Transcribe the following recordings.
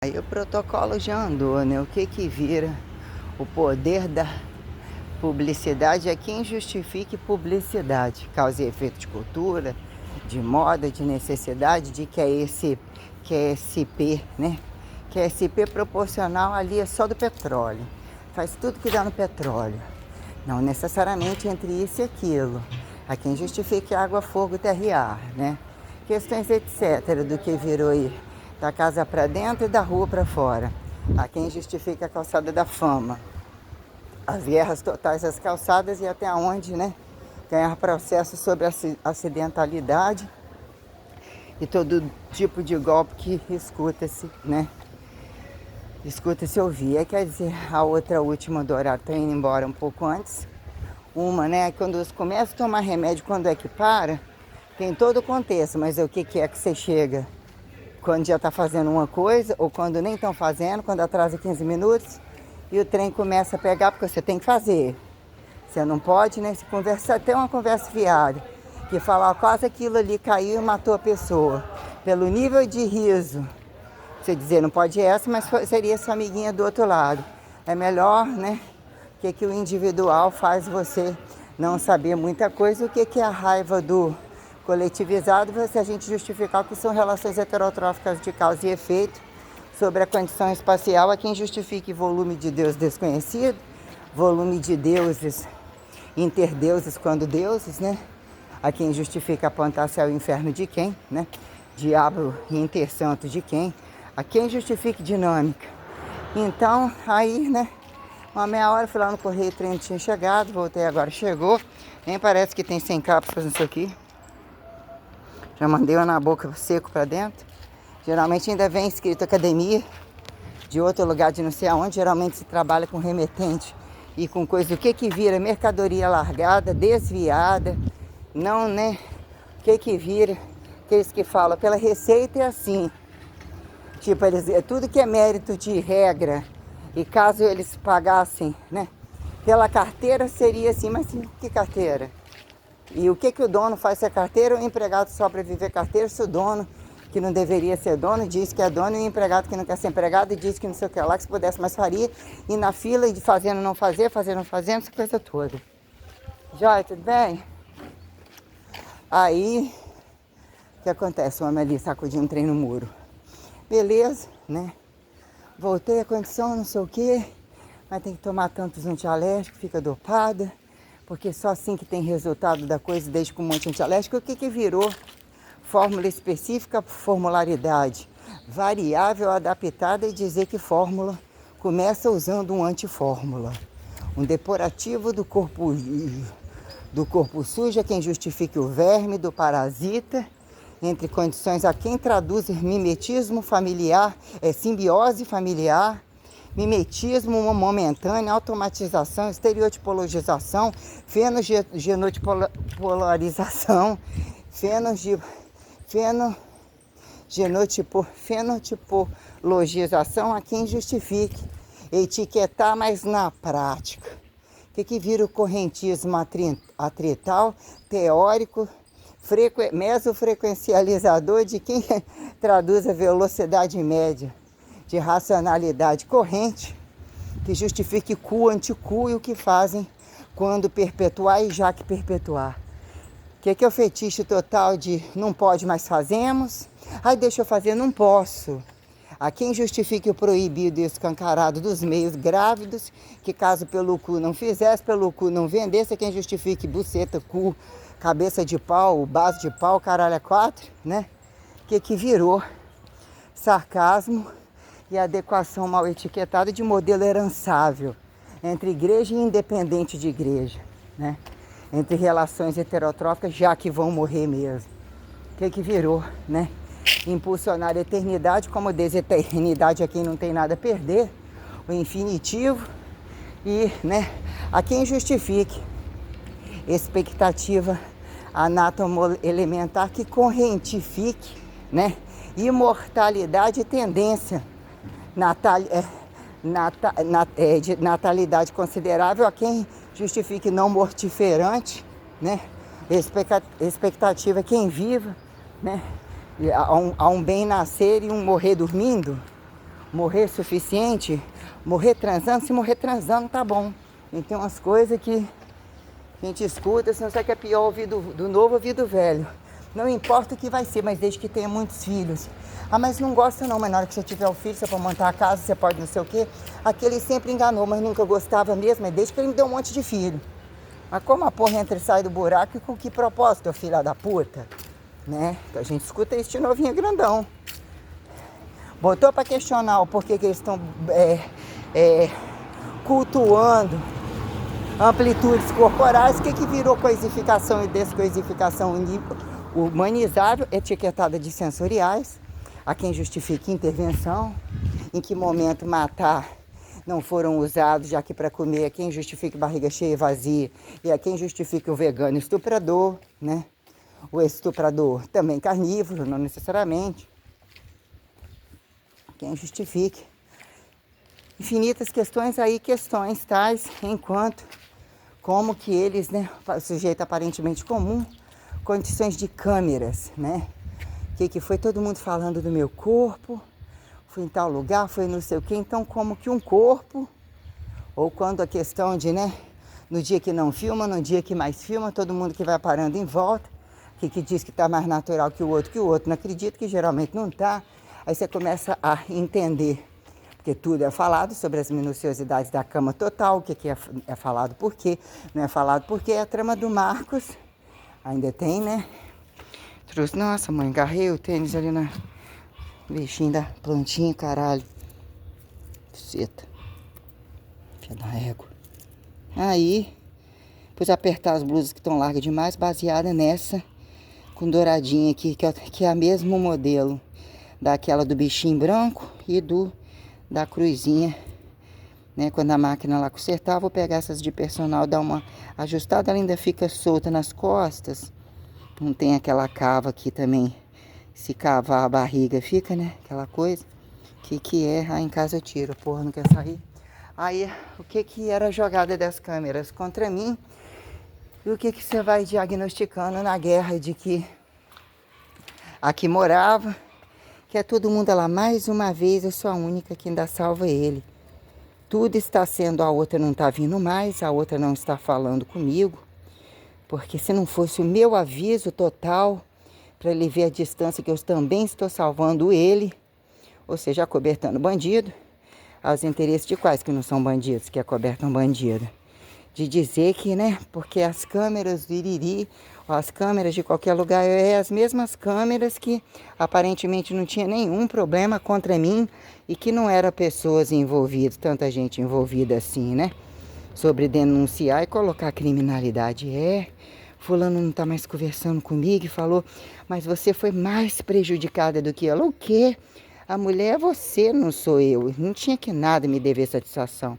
Aí o protocolo já andou, né? O que que vira? O poder da publicidade é quem justifique publicidade. Causa e efeito de cultura, de moda, de necessidade, de QSP, né? QSP proporcional ali é só do petróleo. Faz tudo que dá no petróleo. Não necessariamente entre isso e aquilo. Há quem justifique água, fogo, terra e ar, né? Questões etc. do que virou aí da casa para dentro e da rua para fora. Há quem justifica a calçada da fama. As guerras totais das calçadas e até onde, né? Ganhar processo sobre a acidentalidade e todo tipo de golpe que escuta-se, né? Escuta-se ouvir. Quer dizer, a outra última do horário está indo embora um pouco antes. Uma, né? Quando você começa a tomar remédio, quando é que para, tem todo o contexto, mas o que é que você chega? Quando já está fazendo uma coisa, ou quando nem estão fazendo, quando atrasa 15 minutos, e o trem começa a pegar, porque você tem que fazer. Você não pode, né? Se conversa, até uma conversa fiada, que fala, quase aquilo ali caiu e matou a pessoa. Pelo nível de riso, você dizer, não pode essa, mas seria sua amiguinha do outro lado. É melhor, né? O que o individual faz você não saber muita coisa, o que é a raiva do coletivizado, se a gente justificar que são relações heterotróficas de causa e efeito sobre a condição espacial, a quem justifique volume de Deus desconhecido, volume de deuses, interdeuses quando deuses, né? A quem justifica apontar céu e inferno de quem, né? Diabo e intersanto de quem, a quem justifique dinâmica. Então, aí, né? Uma meia hora fui lá no correio, o trem tinha chegado, voltei agora, chegou. Nem parece que tem 100 cápsulas nisso aqui. Já mandei uma na boca seco pra dentro. Geralmente ainda vem escrito academia, de outro lugar de não sei aonde. Geralmente se trabalha com remetente e com coisa, o que vira? Mercadoria largada, desviada, não, né? O que vira? Aqueles que falam, pela receita é assim. Tipo, tudo que é mérito de regra, e caso eles pagassem, né? Pela carteira seria assim, mas que carteira? E o que o dono faz se é carteira ou o empregado só para viver carteira, se o dono, que não deveria ser dono, diz que é dono, e o empregado que não quer ser empregado, diz que não sei o que lá, que se pudesse mais faria, e na fila de fazendo não fazer, fazendo não fazendo, essa coisa toda. Joia, tudo bem? Aí, o que acontece? O homem ali sacudindo um trem no muro. Beleza, né? Voltei a condição, não sei o que, mas tem que tomar tantos antialérgicos, fica dopada, porque só assim que tem resultado da coisa, desde com um monte de antialérgico. O que virou? Fórmula específica, formularidade variável, adaptada, e dizer que fórmula começa usando um antifórmula. Um depurativo do corpo sujo é quem justifique o verme, do parasita, entre condições a quem traduz mimetismo familiar, simbiose familiar, mimetismo momentâneo, automatização, estereotipologização, fenogenotipolização, fenotipologização a quem justifique, etiquetar, mas na prática. O que vira o correntismo atrital, teórico, mesofrequencializador, de quem traduz a velocidade média de racionalidade corrente, que justifique cu, anticu, e o que fazem quando perpetuar e já que perpetuar. O que é o fetiche total de não pode, mas fazemos? Ai, deixa eu fazer, não posso. A quem justifique o proibido e escancarado dos meios grávidos, que caso pelo cu não fizesse, pelo cu não vendesse, a quem justifique buceta, cu, cabeça de pau, base de pau, caralho a quatro, né? Que virou sarcasmo e adequação mal etiquetada de modelo herançável entre igreja e independente de igreja, né? Entre relações heterotróficas, já que vão morrer mesmo. O que virou, né? Impulsionar a eternidade como deseternidade a quem não tem nada a perder, o infinitivo, e, né, a quem justifique expectativa anatomo-elementar que correntifique, né, imortalidade e tendência de natalidade considerável a quem justifique não mortiferante, né, expectativa quem viva, né, há um bem nascer e um morrer dormindo, morrer suficiente, morrer transando, se morrer transando tá bom. E tem umas coisas que a gente escuta, se não sabe que é pior ouvir do novo ouvir do velho. Não importa o que vai ser, mas desde que tenha muitos filhos. Ah, mas não gosta não, mas na hora que você tiver o filho, você pode montar a casa, você pode não sei o quê. Aquele sempre enganou, mas nunca gostava mesmo, é desde que ele me deu um monte de filho. Mas como a porra entra e sai do buraco, e com que propósito, filha da puta? Né? Então a gente escuta isso de novinho grandão. Botou pra questionar o porquê que eles estão cultuando amplitudes corporais, o que virou coisificação e descoisificação humanizável, etiquetada de sensoriais, a quem justifica intervenção, em que momento matar não foram usados, já que para comer a quem justifica barriga cheia e vazia, e a quem justifica o vegano estuprador, né? O estuprador também carnívoro, não necessariamente. Quem justifique. Infinitas questões aí, questões tais, enquanto como que eles, né, sujeito aparentemente comum, condições de câmeras, né? Que foi todo mundo falando do meu corpo, fui em tal lugar, foi não sei o quê, então como que um corpo, ou quando a questão de, né, no dia que não filma, no dia que mais filma, todo mundo que vai parando em volta, que diz que está mais natural que o outro não acredita, que geralmente não está, aí você começa a entender, porque tudo é falado sobre as minuciosidades da cama total, o que é falado por quê, não é falado porque é a trama do Marcos, ainda tem, né? Trouxe, nossa mãe, agarrei o tênis ali na bichinho da plantinha, caralho. Ceta. Filha da égua. Aí, depois apertar as blusas que estão largas demais, baseada nessa, com douradinha aqui, que é o mesmo modelo daquela do bichinho branco e da cruzinha, né? Quando a máquina lá consertar, vou pegar essas de personal, dar uma ajustada, ela ainda fica solta nas costas. Não tem aquela cava aqui também. Se cavar a barriga fica, né? Aquela coisa. Que é? Aí em casa eu tiro. Porra, não quer sair. Aí, o que era a jogada das câmeras contra mim? E o que você vai diagnosticando na guerra de que aqui morava, que é todo mundo lá, mais uma vez eu sou a única que ainda salva ele. Tudo está sendo, a outra não está vindo mais, a outra não está falando comigo. Porque se não fosse o meu aviso total, para ele ver a distância que eu também estou salvando ele, ou seja, acobertando bandido, aos interesses de quais que não são bandidos, que acobertam bandido. De dizer que, né, porque as câmeras do Iriri, ou as câmeras de qualquer lugar, é as mesmas câmeras que aparentemente não tinha nenhum problema contra mim e que não eram pessoas envolvidas, tanta gente envolvida assim, né? Sobre denunciar e colocar criminalidade. Fulano não está mais conversando comigo e falou, mas você foi mais prejudicada do que ela. O quê? A mulher é você, não sou eu. Não tinha que nada me dever satisfação.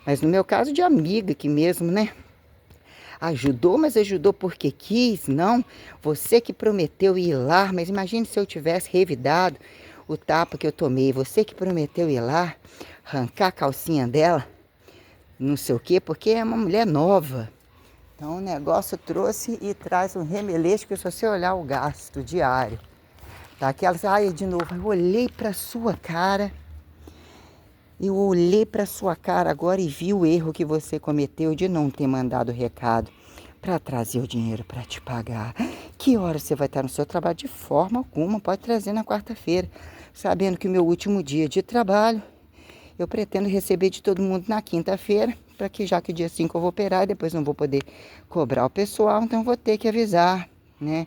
Mas no meu caso de amiga, que mesmo, né? Ajudou, mas ajudou porque quis, não. Você que prometeu ir lá, mas imagine se eu tivesse revidado o tapa que eu tomei. Você que prometeu ir lá, arrancar a calcinha dela, não sei o quê, porque é uma mulher nova. Então o negócio trouxe e traz um remeleixo que se você olhar o gasto diário. Daquelas, de novo, eu olhei para sua cara. Eu olhei para sua cara agora e vi o erro que você cometeu de não ter mandado o recado para trazer o dinheiro para te pagar. Que hora você vai estar no seu trabalho? De forma alguma, pode trazer na quarta-feira. Sabendo que o meu último dia de trabalho, eu pretendo receber de todo mundo na quinta-feira, para que já que dia 5 eu vou operar e depois não vou poder cobrar o pessoal, então vou ter que avisar, né?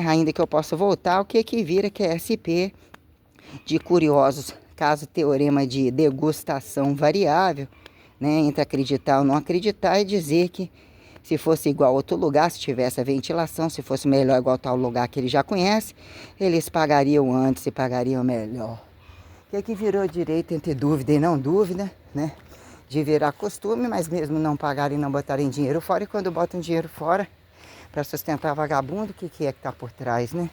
Ainda que eu possa voltar, o que vira que é SP de curiosos, caso teorema de degustação variável, né? Entre acreditar ou não acreditar e dizer que se fosse igual a outro lugar, se tivesse a ventilação, se fosse melhor igual a tal lugar que ele já conhece, eles pagariam antes e pagariam melhor. O que virou direito entre dúvida e não dúvida, né? De virar costume, mas mesmo não pagarem e não botarem dinheiro fora. E quando botam dinheiro fora para sustentar vagabundo, o que é que está por trás, né?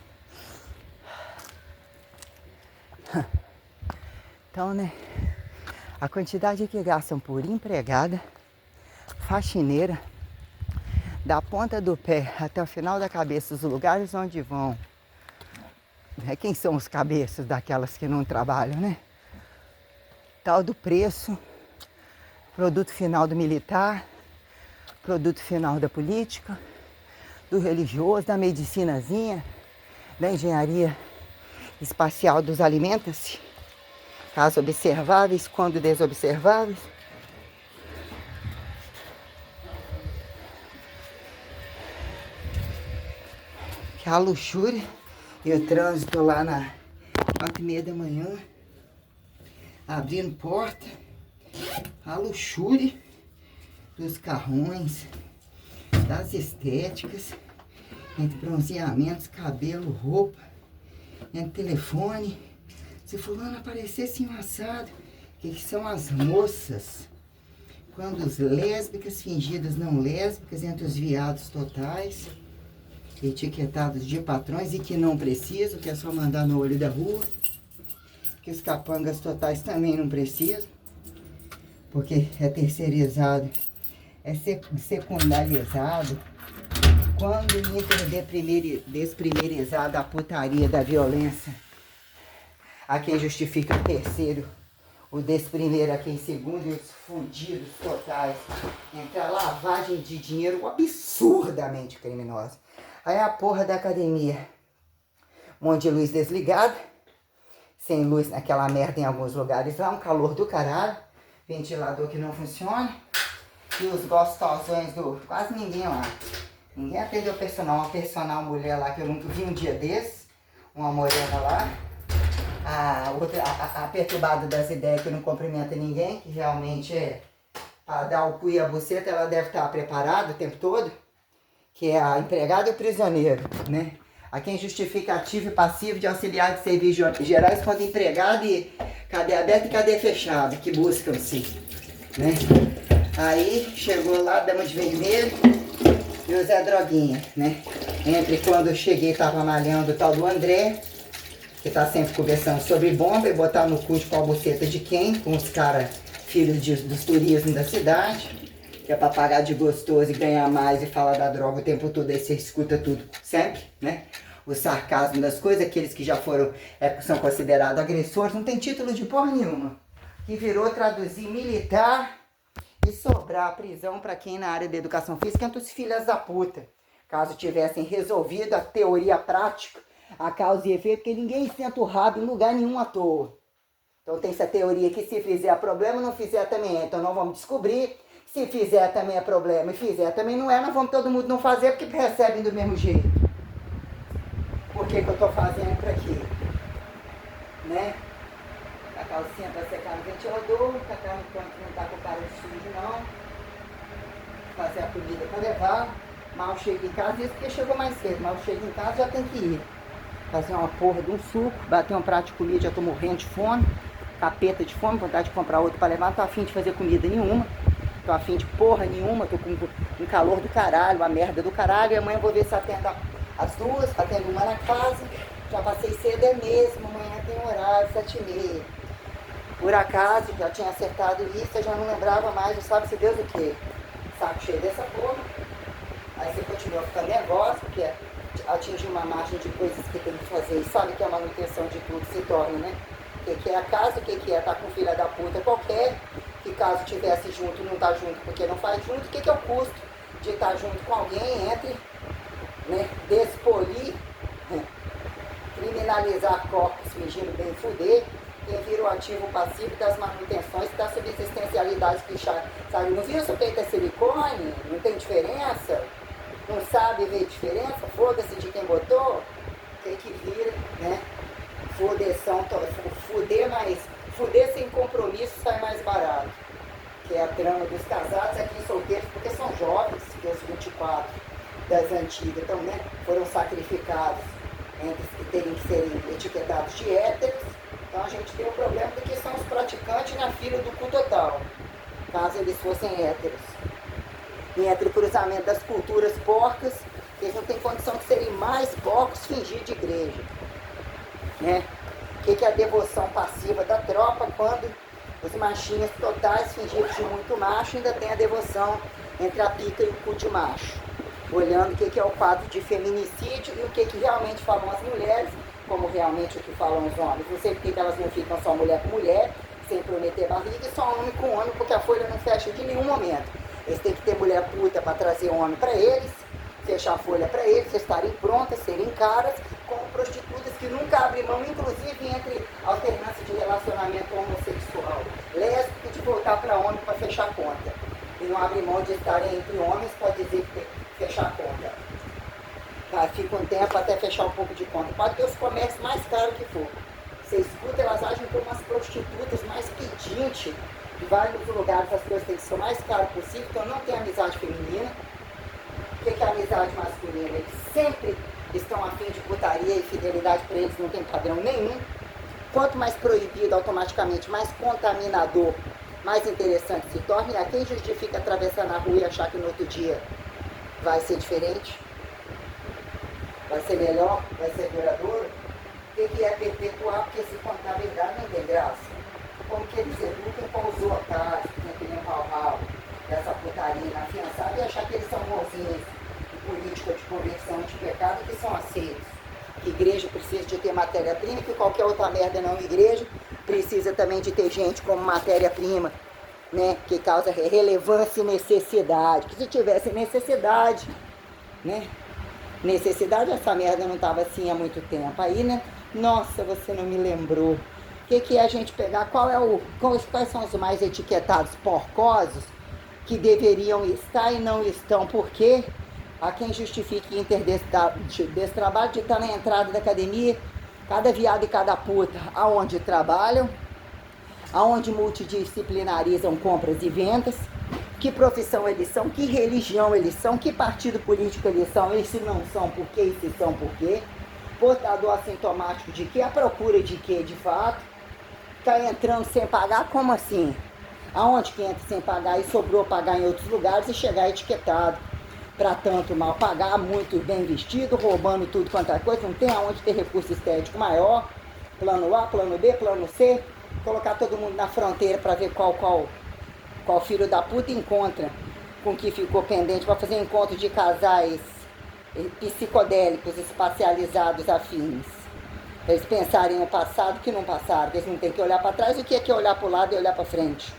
Então, né? A quantidade que gastam por empregada, faxineira, da ponta do pé até o final da cabeça, os lugares onde vão. Quem são os cabeças daquelas que não trabalham, né? Tal do preço, produto final do militar, produto final da política, do religioso, da medicinazinha, da engenharia espacial dos alimentos, caso observáveis, quando desobserváveis. Que a luxúria e o trânsito lá na 4h30 da manhã, abrindo porta, a luxúria dos carrões, das estéticas, entre bronzeamentos, cabelo, roupa, entre telefone. Se fulano aparecesse enlaçado, o que são as moças? Quando os lésbicas, fingidas não lésbicas, entre os viados totais, etiquetados de patrões e que não precisam, que é só mandar no olho da rua. Que os capangas totais também não precisam, porque é terceirizado, é secundarizado. Quando desprimerizada a putaria da violência, a quem justifica o terceiro, o desprimeiro a quem segundo e os fundidos totais, entre a lavagem de dinheiro absurdamente criminosa. Aí a porra da academia, um monte de luz desligada, sem luz naquela merda em alguns lugares lá, um calor do caralho, ventilador que não funciona, e os gostosões do... quase ninguém lá. Ninguém atendeu o personal, uma personal mulher lá que eu nunca vi um dia desses, uma morena lá, a perturbada das ideias que não cumprimenta ninguém, que realmente é para dar o cu e a buceta, ela deve estar preparada o tempo todo, que é a empregada e o prisioneiro, né? A quem justifica ativo e passivo de auxiliar de serviços gerais quando empregado e cadeia aberta e cadeia fechada, que buscam-se, né? Aí chegou lá, dama de vermelho e o Zé Droguinha, né? Entre quando eu cheguei, tava malhando o tal do André, que tá sempre conversando sobre bomba e botar no cu de qual buceta de quem, com os caras filhos dos turismos da cidade, que é pra pagar de gostoso e ganhar mais e falar da droga o tempo todo, aí você escuta tudo sempre, né? O sarcasmo das coisas, aqueles que já foram, são considerados agressores, não tem título de porra nenhuma. Que virou traduzir militar e sobrar a prisão para quem na área da educação física entre os filhos da puta. Caso tivessem resolvido a teoria prática, a causa e efeito, porque ninguém senta o rabo em lugar nenhum à toa. Então tem essa teoria que se fizer problema, não fizer também é. Então nós vamos descobrir, se fizer também é problema e fizer também não é, nós vamos todo mundo não fazer porque recebem do mesmo jeito. Por que eu estou fazendo para quê? Né? A calcinha para secar no ventilador, catar no canto que não está com cara de sujo não. Fazer a comida para levar. Mal chego em casa, isso porque chegou mais cedo, mal chego em casa já tem que ir. Fazer uma porra de um suco, bater um prato de comida, já estou morrendo de fome. Capeta de fome, vontade de comprar outro para levar, não tô afim de fazer comida nenhuma. Tô afim de porra nenhuma, tô com um calor do caralho, uma merda do caralho. E amanhã eu vou ver se atendo as duas, atendo uma na casa. Já passei cedo, é mesmo, amanhã tem horário, 7h30. Por acaso, já tinha acertado isso, eu já não lembrava mais, não sabe se Deus o quê. Saco cheio dessa porra. Aí você continua ficando nervosa, porque atingir uma margem de coisas que tem que fazer. E sabe que a manutenção de tudo se torna, né? O que é a casa, o que é estar com filha da puta qualquer, que caso tivesse junto, não tá junto porque não faz junto. O que é o custo de estar junto com alguém entre, né, despolir, né, criminalizar corpos, fingindo bem fuder, quem vira o ativo passivo das manutenções e da subsistencialidade pichada. Sabe, não viu se o peito é silicone? Não tem diferença? Não sabe ver diferença? Foda-se de quem botou? Tem que vir, né? Fudeção, fuder sem compromisso sai mais barato. Que é a trama dos casados aqui solteiros, porque são jovens, que os 24 das antigas, então, né, foram sacrificados entre os que terem que serem etiquetados de héteros. Então a gente tem o problema do que são os praticantes na fila do cu total, caso eles fossem héteros. E entre o cruzamento das culturas porcas, eles não têm condição de serem mais porcos fingir de igreja. Né? O que é a devoção passiva da tropa quando os machinhos totais fingidos de muito macho ainda tem a devoção entre a pica e o cu de macho. Olhando o que é o quadro de feminicídio e o que realmente falam as mulheres, como realmente o que falam os homens. Não sei porque elas não ficam só mulher com mulher, sem prometer barriga, e só homem com homem, porque a folha não fecha de nenhum momento. Eles têm que ter mulher puta para trazer homem para eles, fechar a folha para eles, estarem prontas, serem caras, como prostitutas que nunca abrem mão, inclusive entre alternância de relacionamento homossexual, lésbico, de voltar para homem para fechar a conta. E não abrem mão de estarem entre homens para dizer que tem que fechar a conta. Tá, fica um tempo até fechar um pouco de conta. Pode ter os comércios mais caros que for. Você escuta, elas agem como umas prostitutas mais pedintes. De vários lugares as coisas têm que ser o mais caro possível, então não tem amizade feminina. O que é amizade masculina? Eles sempre estão a fim de putaria e fidelidade para eles não tem padrão nenhum. Quanto mais proibido, automaticamente, mais contaminador, mais interessante se torna. E a quem justifica atravessar na rua e achar que no outro dia vai ser diferente? Vai ser melhor? Vai ser duradouro? O que é perpetuar? Porque se contar a verdade não tem graça. Como que eles educam com os otários, que tem que limpar o rabo dessa putaria na fiançada e achar que eles são bonzinhos de política de conversão de pecado que são aceitos. Que igreja precisa de ter matéria-prima, que qualquer outra merda não igreja precisa também de ter gente como matéria-prima, né? Que causa relevância e necessidade. Que se tivesse necessidade, né? Necessidade, essa merda não estava assim há muito tempo. Aí, né? Nossa, você não me lembrou. O que é a gente pegar? Quais são os mais etiquetados porcosos que deveriam estar e não estão? Porque há quem justifique desse trabalho de estar na entrada da academia, cada viado e cada puta, aonde trabalham, aonde multidisciplinarizam compras e vendas, que profissão eles são, que religião eles são, que partido político eles são, e se não são, por quê, e se são, por quê, portador assintomático de quê, a procura de quê, de fato, está entrando sem pagar, como assim? Aonde que entra sem pagar e sobrou pagar em outros lugares e chegar etiquetado para tanto mal pagar, muito bem vestido, roubando tudo quanto é coisa, não tem aonde ter recurso estético maior, plano A, plano B, plano C, colocar todo mundo na fronteira para ver qual filho da puta encontra com que ficou pendente para fazer encontro de casais psicodélicos, espacializados, afins. Eles pensarem no passado que não passaram, que eles não têm que olhar para trás, o que é olhar para o lado e olhar para frente.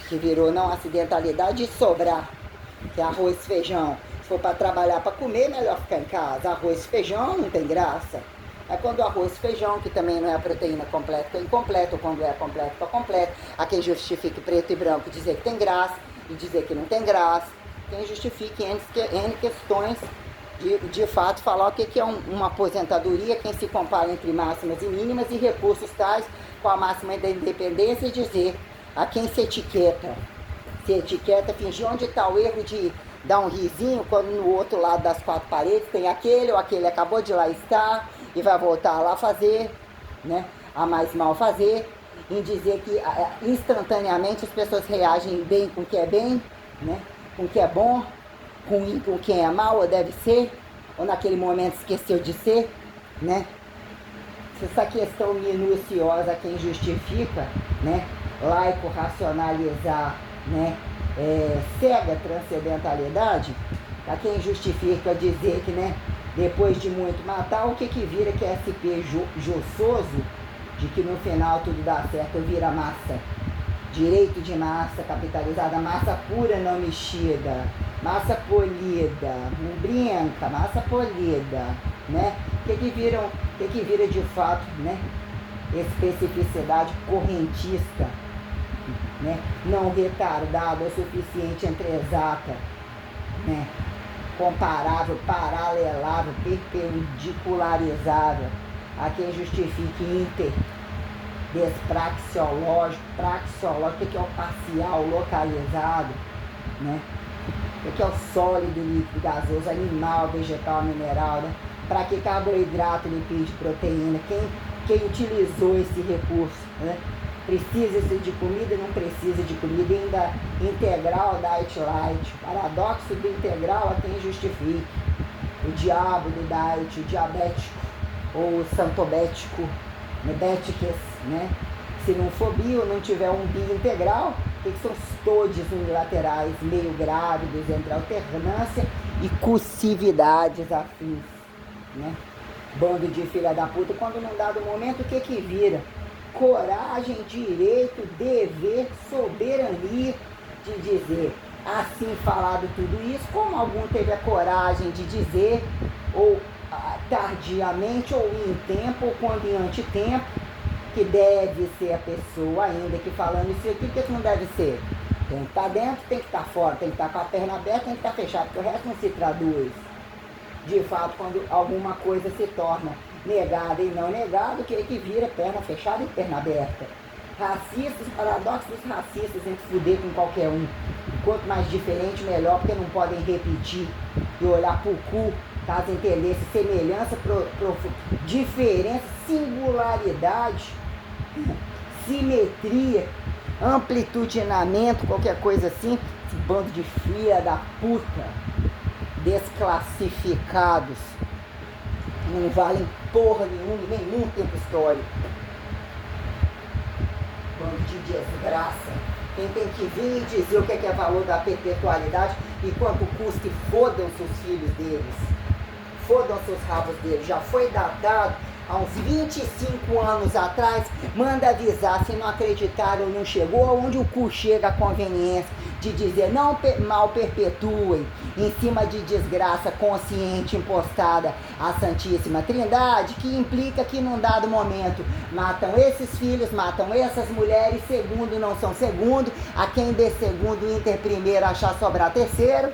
Que virou não acidentalidade e sobrar, que é arroz e feijão. Se for para trabalhar para comer, melhor ficar em casa. Arroz e feijão não tem graça. É quando o arroz e feijão, que também não é a proteína completa, é incompleto, ou quando é completo, está completo. Há quem justifique preto e branco dizer que tem graça e dizer que não tem graça. Quem justifique N questões de fato falar o que é uma aposentadoria, quem se compara entre máximas e mínimas e recursos tais com a máxima da independência e dizer a quem se etiqueta. Se etiqueta, fingir onde está o erro de dar um risinho quando no outro lado das quatro paredes tem aquele ou aquele acabou de lá estar e vai voltar lá fazer, né? A mais mal fazer, em dizer que instantaneamente as pessoas reagem bem com o que é bem, né? Com o que é bom, ruim com quem é mal, ou deve ser, ou naquele momento esqueceu de ser, né? Essa questão minuciosa quem justifica, né? Laico racionalizar, né? Cega transcendentalidade, a quem justifica dizer que, né? Depois de muito matar, o que vira que é SP joçoso, de que no final tudo dá certo, vira massa. Direito de massa capitalizada, massa pura não mexida, massa polida, não brinca, massa polida, né? O que vira de fato, né? Especificidade correntista, né? Não retardada o suficiente entre exata, né? Comparável, paralelável, perpendicularizada, a quem justifique inter, despraxiológico, praxiológico, o que é o parcial, localizado, né? O que é o sólido, líquido, gasoso, animal, vegetal, mineral, né? Para que carboidrato, lipídio, proteína? Quem utilizou esse recurso, né? Precisa de comida, não precisa de comida, ainda integral, diet light, paradoxo do integral a quem justifique, o diabo do diet, o diabético ou o santobético, diabéticos, né? Se não for bio, não tiver um bi integral, que são os todes unilaterais, meio grávidos, entre alternância e cursividades afins, né? Bando de filha da puta, quando num dado momento, o que vira? coragem, direito, dever, soberania de dizer, assim falado tudo isso, como algum teve a coragem de dizer, ou tardiamente, ou em tempo, ou quando em antetempo, que deve ser a pessoa, ainda que falando isso aqui, que não deve ser. Tem que estar dentro, tem que estar fora, tem que estar com a perna aberta, tem que estar fechado, porque o resto não se traduz. De fato, quando alguma coisa se torna negada e não negada, o que é que vira perna fechada e perna aberta? Racistas, paradoxos dos racistas entre fuder com qualquer um. Quanto mais diferente, melhor, porque não podem repetir e olhar pro cu, caso entendesse semelhança, diferença, singularidade, simetria, amplitudinamento, qualquer coisa assim. Esse bando de filha da puta, desclassificados, não valem porra nenhuma em nenhum tempo histórico. Bando de desgraça. Quem tem que vir e dizer o que é valor da perpetualidade e quanto custa, e fodam-se os filhos deles. Fodam-se os rabos deles. Já foi datado há uns 25 anos atrás. Manda avisar, se não acreditaram, não chegou, aonde o cu chega a conveniência de dizer não mal perpetuem em cima de desgraça consciente impostada à Santíssima Trindade, que implica que num dado momento matam esses filhos, matam essas mulheres, segundo não são segundo, a quem dê segundo, inter primeiro, achar sobrar terceiro,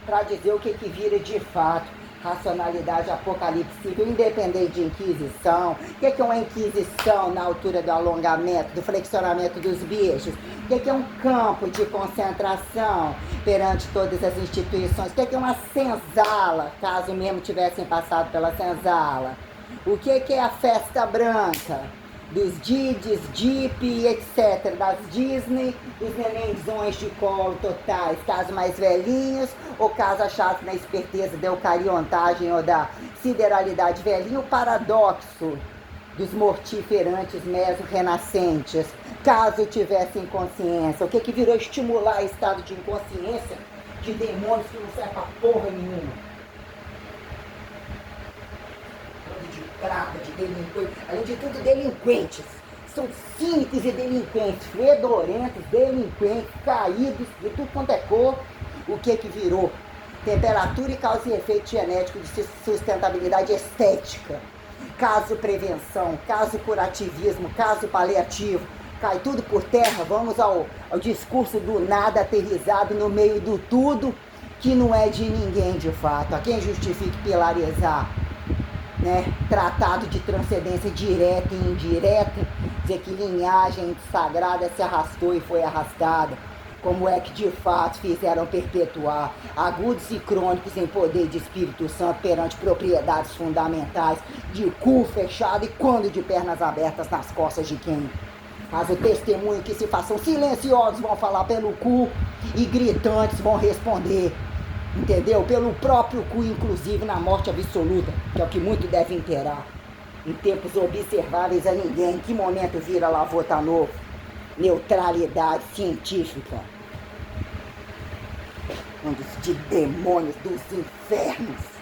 para dizer o que vira de fato racionalidade apocalíptica, independente de inquisição. O que é uma inquisição na altura do alongamento, do flexionamento dos bichos? O que é um campo de concentração perante todas as instituições? O que é uma senzala, caso mesmo tivessem passado pela senzala? O que é a festa branca? Dos Didis, Jeep, etc., das Disney, dos nenenzões de colo totais, caso mais velhinhos, ou caso achasse na esperteza da eucariontagem ou da sideralidade velhinha, o paradoxo dos mortiferantes meso-renascentes, caso tivessem consciência. O que virou estimular estado de inconsciência de demônios que não servem pra porra nenhuma? Trata de delinquentes, além de tudo delinquentes, são cínicos e delinquentes, fedorentos, delinquentes, caídos, de tudo quanto é cor. O que virou? Temperatura e causa e efeito genético de sustentabilidade estética, caso prevenção, caso curativismo, caso paliativo, cai tudo por terra. Vamos ao discurso do nada aterrissado no meio do tudo, que não é de ninguém de fato. A quem justifique pilarizar, né? Tratado de transcendência direta e indireta, dizer que linhagem sagrada se arrastou e foi arrastada. Como é que de fato fizeram perpetuar agudos e crônicos em poder de Espírito Santo perante propriedades fundamentais de cu fechado e quando de pernas abertas nas costas de quem? Mas o testemunho que se façam silenciosos vão falar pelo cu e gritantes vão responder. Entendeu? Pelo próprio cu, inclusive na morte absoluta, que é o que muito deve imperar. Em tempos observáveis a ninguém, em que momento vira lavota novo? Neutralidade científica. Um dos de demônios dos infernos.